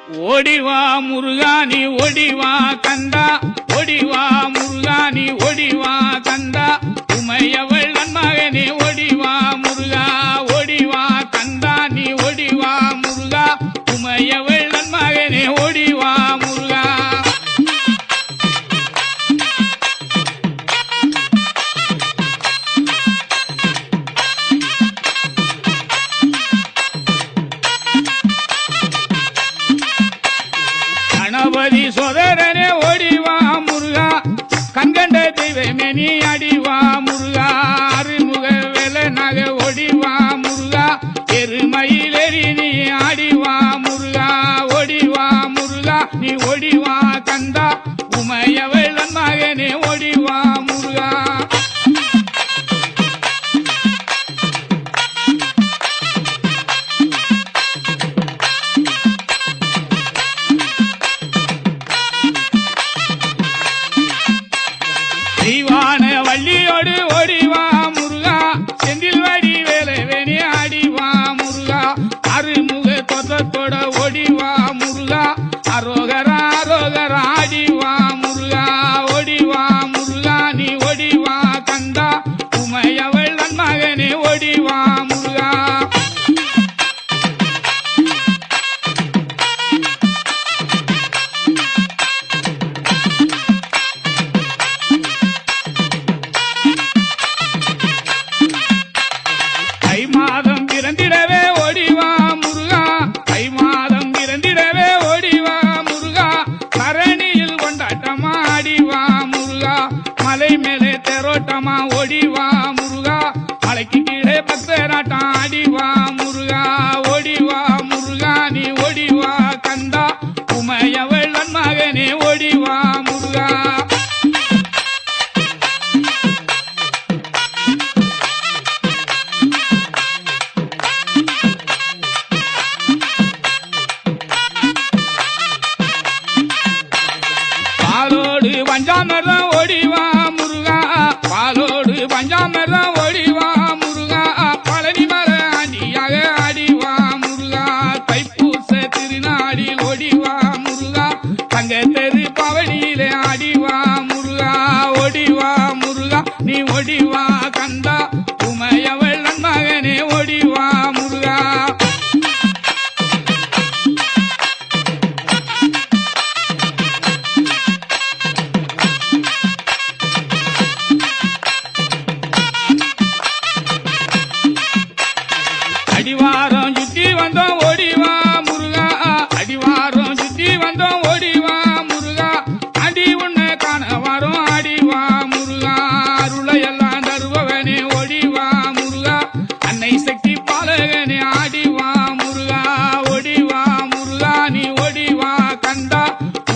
ஓடிவா முருகானி ஓடிவா கந்தா ஓடிவா முருகானி ஓடிவா கந்தா உமையவள் நன்மகனே ஓடிவா முருகா ஓடிவா கந்தா நீ ஓடிவா முருகா உமையவள் நன்மகனே ஓடிவா முருகா கணபதி சோதரனே ஓடிவா முருகா கண்கண்ட தெய்வமே நீ அடிவா முருகா அருமுக வேலனாக ஓடிவா முருகா எருமயிலேறி நீ ஆடிவா முருகா ஓடிவா முருகா நீ ஓடிவா கந்தா உமையவள் மகனே ஓடிவா முருகா தெய்வான வள்ளியோடு ஓடிவா முருகா செந்தில் வடி வேலவேணி ஆடிவா முருகா அருமுக தொத்தத்தோட ஓடிவா முருகா அரோகரா அரோகரா ஆடிவா முருகா ஓடிவா முருகா நீ ஓடிவா கந்தா உமையவள் நன்மகனே ஓடிவா முருகா மாதம் பிறந்திடவே ஓடிவா முருகா தை மாதம் பிறந்திடவே ஓடிவா முருகா கரணியில் கொண்டாட்டமா ஆடிவா முருகா மலை மேலே தெரோட்டமா ஓடிவா முருகா மலைக்கு கீழே பக்தராட்டம் ஆடிவா முருகா ஓடிவா முருகா நீ ஓடிவா கந்தா உமையவள் மகனே ஓடிவா முருகா பாலோடு பஞ்சாமரம் ஓடிவா முருகா பாலோடு பஞ்சாமரம் ஓடிவா முருகா பழனி மர ஆண்டியாக ஆடிவா முருகா தைப்பூச திருநாடில் ஓடிவா முருகா தங்க தெரு பவனியிலே ஆடிவா முருகா ஓடிவா முருகா நீ ஓடிவா கந்தா உமையவள் மகனே ஓடிவா முருகா அடிவாரம் சுத்தி வந்தோம் ஓடிவா முருகா அடிவாரம் சுத்தி வந்தோம் ஓடிவா முருகா அடி உன்னை காண வரும் ஆடிவா முருகா அருளையெல்லாம் தருபவனே ஓடிவா முருகா அன்னை சக்தி பாலகனே ஆடிவா முருகா ஓடிவா முருகா நீ ஓடிவா கந்தா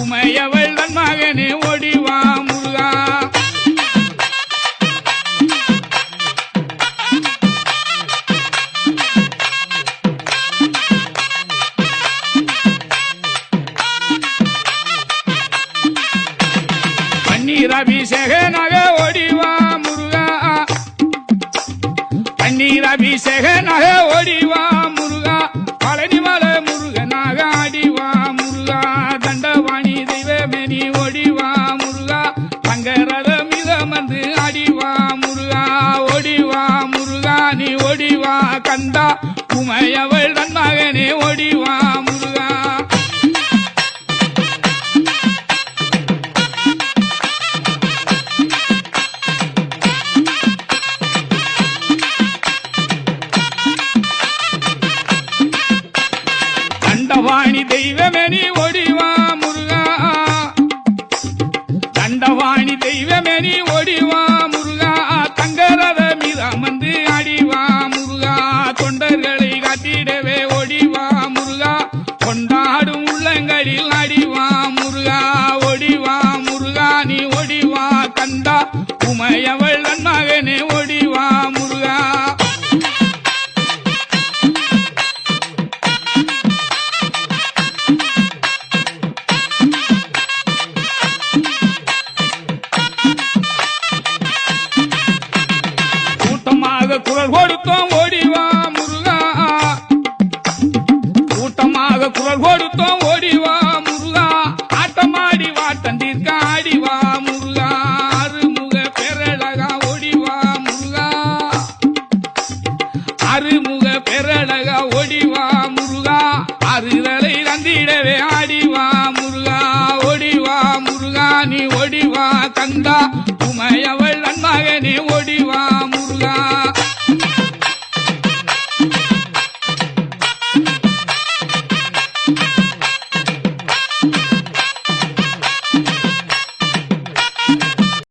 உமையவள் மகனே ஓடிவா முருகா பன்னீர் அபிஷேகனாக ஓடிவா முருகா பன்னீர் அபிஷேகனாக ஓடிவா முருகா பழனி மலை முருகனாக ஆடிவா முருகா தண்டவாணி தெய்வமே நீ ஓடிவா முருகா தங்கரத மிதமந்து ஆடிவா முருகா ஓடிவா முருகா நீ ஓடிவா கந்தா உமையவள் மகனே ஓடிவா முருகா தண்டவாணி தெய்வமே நீ ஓடிவா முருகா தண்டவாணி தெய்வமே நீ ஓடிவா முருகா தங்கரத மீது அமர்ந்து ஆடிவா முருகா தொண்டர்களை காட்டிடவே ஓடிவா முருகா கொண்டாடும் உள்ளங்களில் ஆடிவா முருகா ஓடிவா முருகா நீ ஓடிவா கந்தா உமையவள் மகனே ஓடிவா முருகா குரல் கொடுத்தோம் ஓடிவா முருகா ஆட்டமாடி வாட்டம் தீர்க்க ஆடிவா முருகா அருமுக பெரழகா ஓடிவா முருகா அருமுக பெரழகா ஓடிவா முருகா அருதலை தந்திடவே ஆடிவா முருகா ஓடிவா முருகா நீ ஓடிவா கந்தா உமையவள் நன்மகனே ஓடி